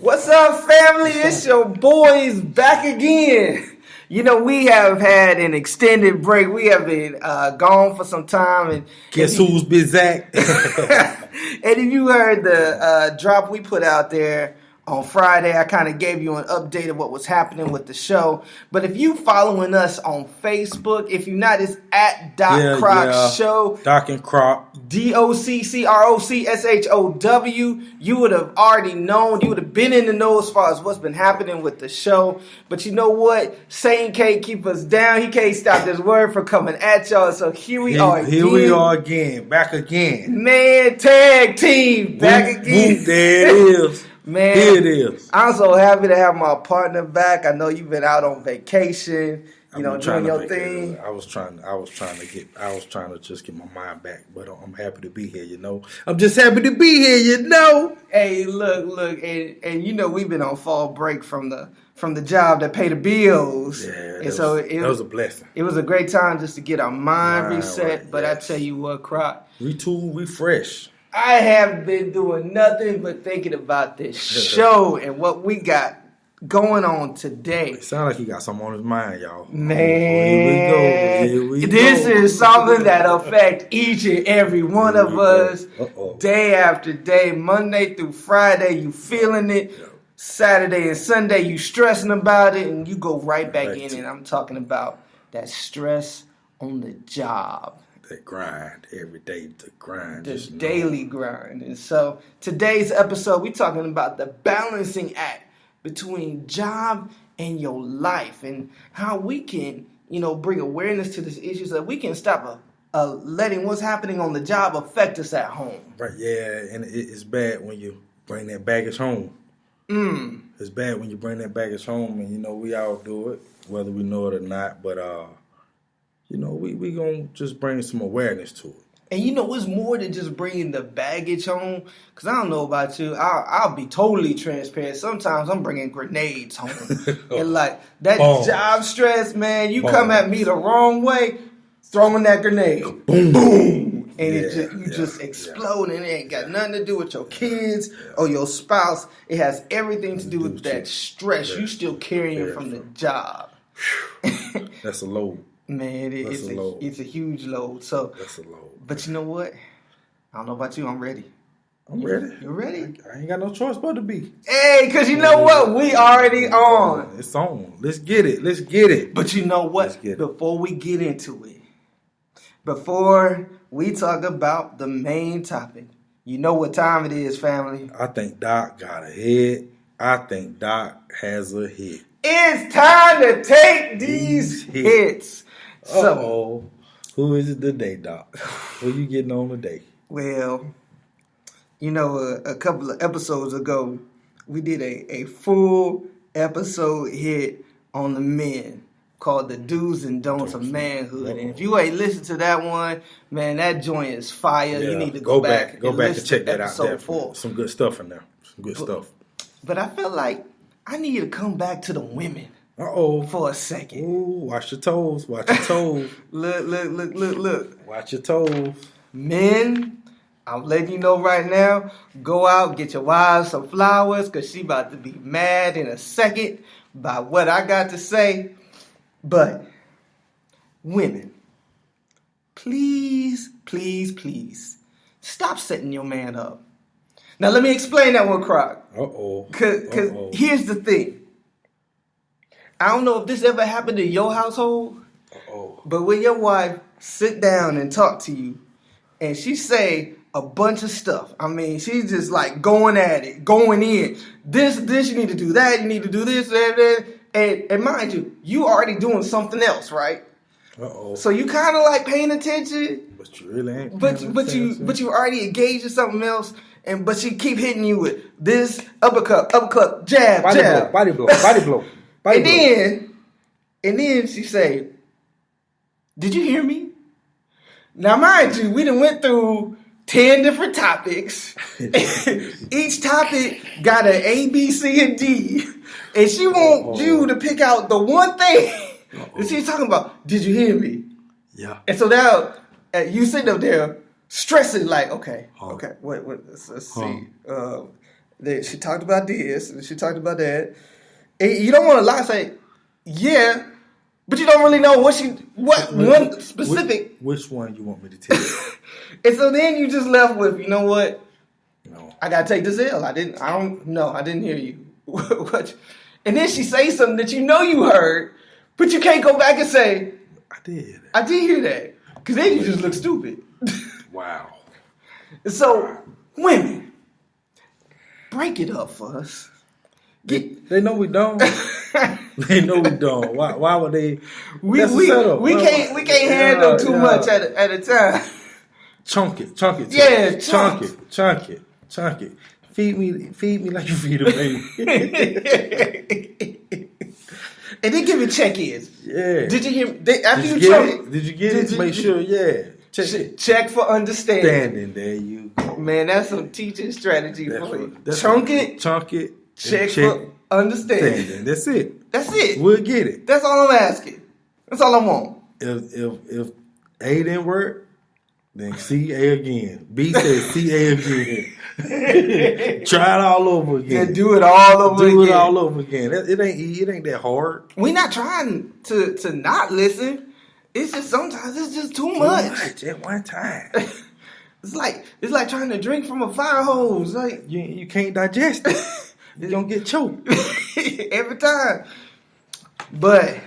What's up, family? It's your boys back again. You know, we have had an extended break. We have been gone for some time. And guess who's been Zach? And if you heard the drop we put out there on Friday, I kind of gave you an update of what was happening with the show. But if you following us on Facebook, if you're not, it's at Croc Show. Doc and Croc. DOCCROCSHOW. You would have already known. You would have been in the know as far as what's been happening with the show. But you know what? Satan can't keep us down. He can't stop this word from coming at y'all. So here we are again. Here we are again. Back again. Man, tag team. Back again. There it is. Man, here it is. I'm so happy to have my partner back. I know you've been out on vacation, doing your thing. I was trying to just get my mind back, but I'm happy to be here. I'm just happy to be here. Hey, look, and we've been on fall break from the job that pay the bills. Yeah, that was a blessing. It was a great time just to get our mind reset. Right, but I tell you what, Croc, retool, refresh. I have been doing nothing but thinking about this show and what we got going on today. It sounds like he got something on his mind, y'all. Man, here we go. This is something that affects each and every one of us day after day, Monday through Friday. You feeling it. Saturday and Sunday, you stressing about it, and you go right back in. And I'm talking about that stress on the job. That grind every day, the grind. The daily grind. And so today's episode, we're talking about the balancing act between job and your life and how we can, bring awareness to this issue so that we can stop letting what's happening on the job affect us at home. Right, yeah, and it's bad when you bring that baggage home. It's bad when you bring that baggage home, and we all do it, whether we know it or not, but we gonna just bring some awareness to it. And it's more than just bringing the baggage home. Because I don't know about you, I'll be totally transparent. Sometimes I'm bringing grenades home. And like that job stress, man, you come at me the wrong way, throwing that grenade. Boom, boom. And you just explode, and it ain't got nothing to do with your kids or your spouse. It has everything to do with that stress you still carrying from the job. That's a load. Man, it's a huge load. So that's a load. But you know what? I don't know about you. I'm ready. I'm ready. You ready? I ain't got no choice but to be. Hey, because you know what? We already on. It's on. Let's get it. But you know what? Before we get into it, before we talk about the main topic, you know what time it is, family? I think Doc got a hit. I think Doc has a hit. It's time to take these hits. So, who is it today, Doc? Who you getting on today? Well, a couple of episodes ago, we did a full episode hit on the men called The Do's and Don'ts of Manhood. And if you ain't listened to that one, man, that joint is fire. Yeah, you need to go back and check that out. There. Some good stuff in there. Stuff. But I felt like I need to come back to the women. For a second. Ooh, watch your toes. Look. Watch your toes. Men, I'm letting you know right now, go out, get your wives some flowers, because she about to be mad in a second by what I got to say. But, women, please, stop setting your man up. Now, let me explain that one, Croc. Because here's the thing. I don't know if this ever happened in your household, but when your wife sit down and talk to you, and she say a bunch of stuff. I mean, she's just like going at it, going in. This, you need to do that, you need to do this, that. And mind you, you already doing something else, right? So you kind of like paying attention. But you really ain't. But you already engaged in something else. But she keep hitting you with this uppercut, jab, body blow. And then she say, "Did you hear me?" Now, mind you, we done went through 10 different topics. Each topic got an A, B, C, and D. And she want you to pick out the one thing that she's talking about. Did you hear me? Yeah. And so now you sitting up there stressing like, okay, wait, let's see. She talked about this, and she talked about that. And you don't want to lie, say, yeah, but you don't really know what one specific. Which one you want me to tell you? And so then you just left with, you know what? No. I gotta take this L. I didn't hear you. And then she says something that you know you heard, but you can't go back and say, I did hear that. Because then you just look stupid. Wow. So, women, break it up for us. They know we don't. They know we don't. Why would they? We can't handle too much at a time. Chunk it. Yeah, chunk it. Feed me like you feed a baby. And then give it check-ins. Yeah. Did you hear? After you chunk it. Did you get it? Make sure. Yeah. Check for understanding. There you go. Man, that's some teaching strategy for you. Chunk it. Check for understanding. That's it. We'll get it. That's all I'm asking. That's all I want. If A didn't work, then C A again. B says C A again. Try it all over again. Yeah, do it all over again. It ain't that hard. We're not trying to not listen. It's just sometimes it's just too much at one time. It's like trying to drink from a fire hose. Like you can't digest it. You're gonna get choked every time. But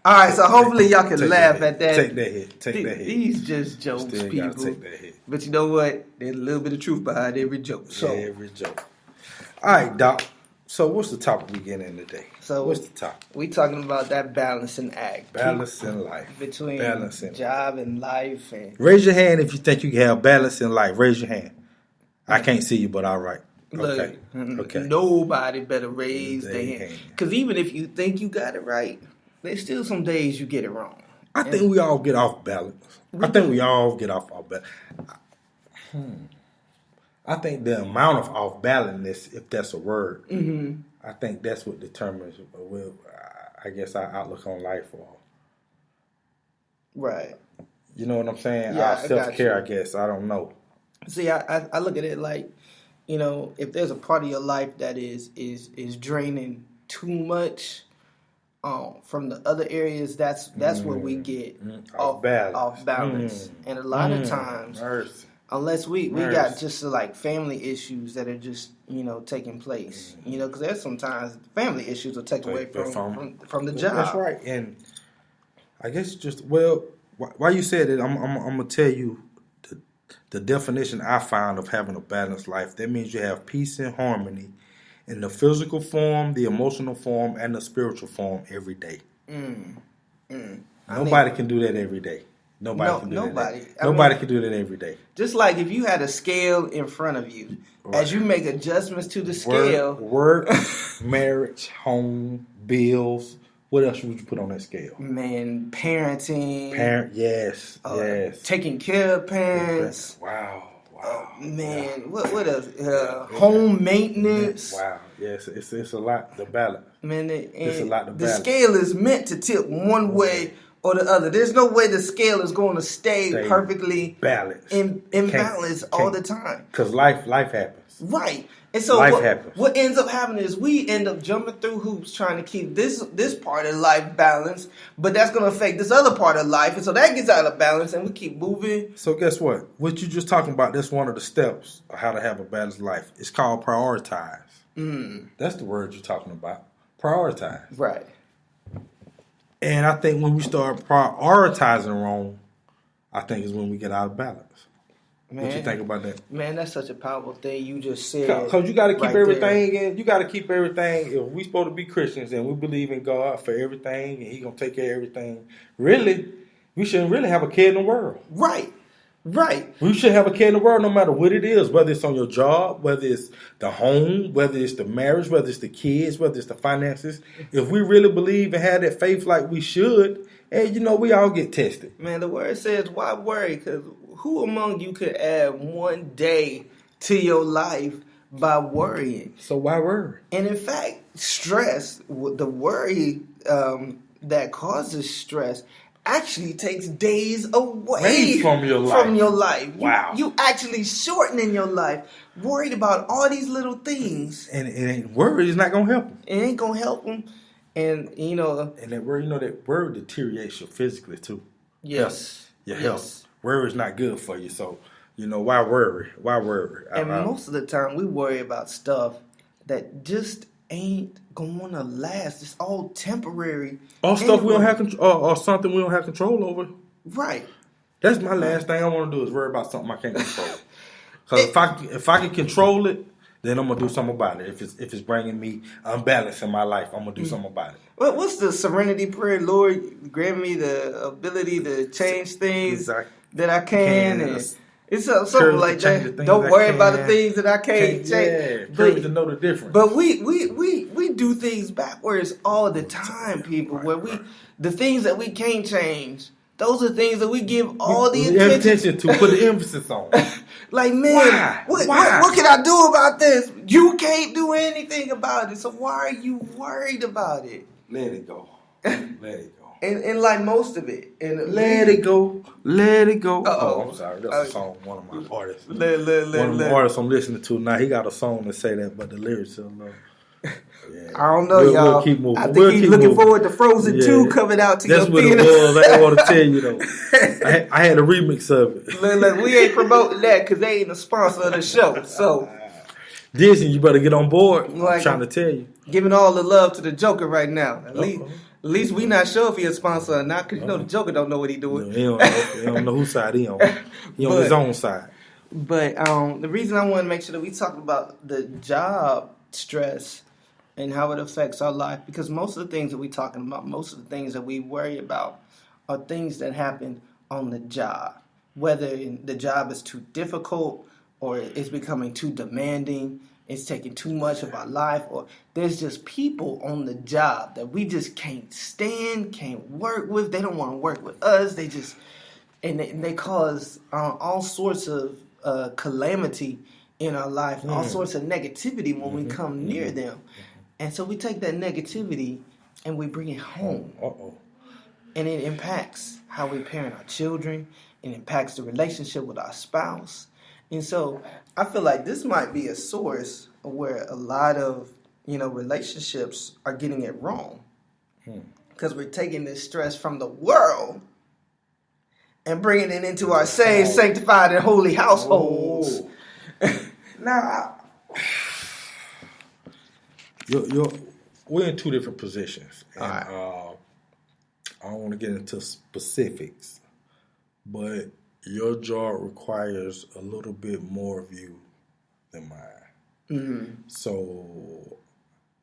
all right, so hopefully y'all can laugh at that. Take that hit. These just jokes, Still people. gotta take that hit. But you know what? There's a little bit of truth behind every joke. So every joke. All right, Doc. So what's the topic we get in today? So what's the topic? We talking about that balancing act. Balancing life. Between job and life. And raise your hand if you think you can have balance in life. Raise your hand. I can't see you, but all right. Okay. Nobody better raise their hand. Because even if you think you got it right, there's still some days you get it wrong. I think we all get off balance. I think we all get off our balance. I think the amount of off balance, if that's a word, I think that's what determines, I guess, our outlook on life. Right. You know what I'm saying? Yeah, our self-care, I guess. I don't know. See, I look at it like, you know, if there's a part of your life that is draining too much from the other areas, that's where we get off balance. And a lot of times, unless we got just like family issues that are just, you know, taking place, you know, because there's sometimes family issues will take away from the job. That's right. And I guess while you said it, I'm gonna tell you the definition I found of having a balanced life. That means you have peace and harmony in the physical form, the emotional form, and the spiritual form every day. Nobody can do that every day. Nobody can do that every day. Just like if you had a scale in front of you, as you make adjustments to the scale. Work, marriage, home, bills. What else would you put on that scale? Man, parenting. Yes. Taking care of parents. Wow. Man, what else? Home maintenance. Wow. Yes, it's a lot to balance. Man, it's a lot to balance. The scale is meant to tip one way or the other. There's no way the scale is going to stay perfectly balanced in balance all the time. Because life happens. Right. And so what ends up happening is we end up jumping through hoops trying to keep this part of life balanced, but that's going to affect this other part of life, and so that gets out of balance, and we keep moving. So guess what? What you just talking about, that's one of the steps of how to have a balanced life. It's called prioritize. That's the word you're talking about. Prioritize. Right. And I think when we start prioritizing wrong, I think is when we get out of balance. Man, what you think about that? Man, that's such a powerful thing you just said. Because you got to keep everything in. You got to keep everything. If we supposed to be Christians and we believe in God for everything and He gonna take care of everything, really, we shouldn't really have a care in the world. Right. We should have a care in the world no matter what it is, whether it's on your job, whether it's the home, whether it's the marriage, whether it's the kids, whether it's the finances. If we really believe and have that faith like we should, and you know, we all get tested. Man, the word says, why worry? Because who among you could add one day to your life by worrying? So why worry? And in fact, stress, the worry that causes stress, actually takes days away from your life. Wow. You actually shortening your life, worried about all these little things. And it ain't worry is not going to help them. It ain't going to help them. And, And that worry, that worry deteriorates you physically too. Yes. Your health. Worry is not good for you. So, why worry? Why worry? And most of the time we worry about stuff that just ain't gonna last. It's all temporary. Or stuff we don't have or something we don't have control over. Right. That's my last thing I want to do is worry about something I can't control. Because if I can control it, then I'm gonna do something about it. If it's bringing me unbalance in my life, I'm gonna do something about it. What's the serenity prayer? Lord, grant me the ability to change things that I can. And it's something like that. Don't worry about the things that I can't change. Yeah, courage to know the difference. But we do things backwards all the time, people. The things that we can't change, those are things that we give all the attention to, put the emphasis on. Like, man, what can I do about this? You can't do anything about it. So why are you worried about it? Let it go. Let it go. And like most of it. And let it go. Let it go. Uh-oh. I'm sorry. That's a song one of my artists. One of the artists I'm listening to now, he got a song to say that, but the lyrics are low. Yeah. I don't know, y'all. We'll keep moving. I think he's looking forward to Frozen 2 coming out to That's your what theater. it was. I didn't want to tell you, though. I had a remix of it. Look, we ain't promoting that because they ain't a sponsor of the show. So Disney, you better get on board. I'm trying to tell you. Giving all the love to the Joker right now. At least we not sure if he a sponsor or not because the Joker don't know what he doing. He don't know whose side he on. He on his own side. But the reason I want to make sure that we talk about the job stress and how it affects our life, because most of the things that we're talking about, most of the things that we worry about are things that happen on the job. Whether the job is too difficult or it's becoming too demanding, it's taking too much of our life, or there's just people on the job that we just can't stand, can't work with. They don't want to work with us. They just, and they cause all sorts of calamity in our life, all sorts of negativity when we come near them. And so we take that negativity and we bring it home. And it impacts how we parent our children. It impacts the relationship with our spouse. And so I feel like this might be a source where a lot of, relationships are getting it wrong. Because we're taking this stress from the world and bringing it into our saved, sanctified, and holy households. Now, we're in two different positions. And, I don't want to get into specifics, but your job requires a little bit more of you than mine. Mm-hmm. So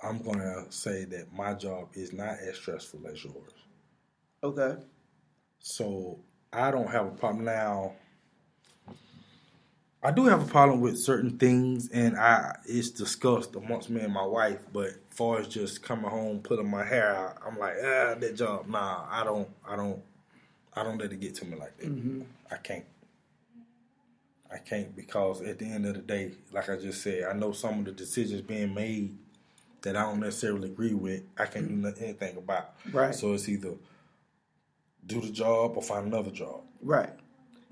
I'm going to say that my job is not as stressful as yours. Okay. So I don't have a problem now. I do have a problem with certain things, and it's discussed amongst me and my wife. But as far as just coming home, putting my hair out, I'm like, that job, nah, I don't let it get to me like that. Mm-hmm. I can't because at the end of the day, like I just said, I know some of the decisions being made that I don't necessarily agree with. I can't do anything about. Right. So it's either do the job or find another job. Right.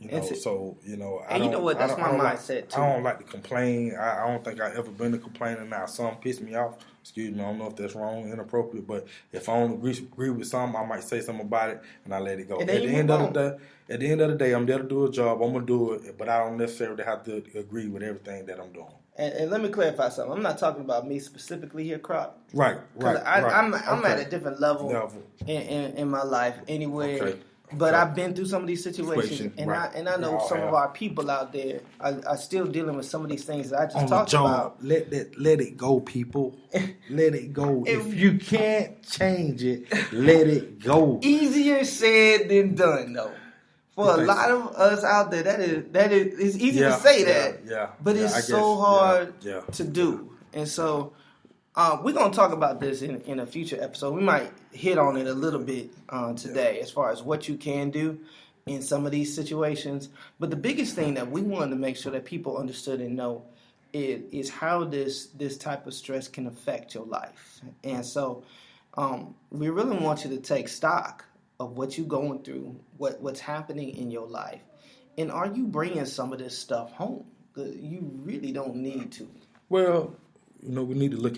I don't. You know what? That's my mindset too. I don't like to complain. I don't think I've ever been a complainer. Now, some piss me off. Excuse me. I don't know if that's wrong, inappropriate. But if I don't agree with something, I might say something about it and I let it go. At the end of the day, I'm there to do a job. I'm gonna do it, but I don't necessarily have to agree with everything that I'm doing. And let me clarify something. I'm not talking about me specifically here, Croc. Right. I'm at a different level. In my life anyway. Okay. But I've been through some of these situations, and I know some of our people out there are still dealing with some of these things that I just talked about. Let it go, people. Let it go. If you can't change it, let it go. Easier said than done, though. For a lot of us out there, that is it's easy to say that, but it's so hard to do. And so we're going to talk about this in a future episode. We might hit on it a little bit today as far as what you can do in some of these situations. But the biggest thing that we wanted to make sure that people understood and know is how this type of stress can affect your life. And so we really want you to take stock of what you're going through, what's happening in your life, and are you bringing some of this stuff home? You really don't need to. Well, we need to look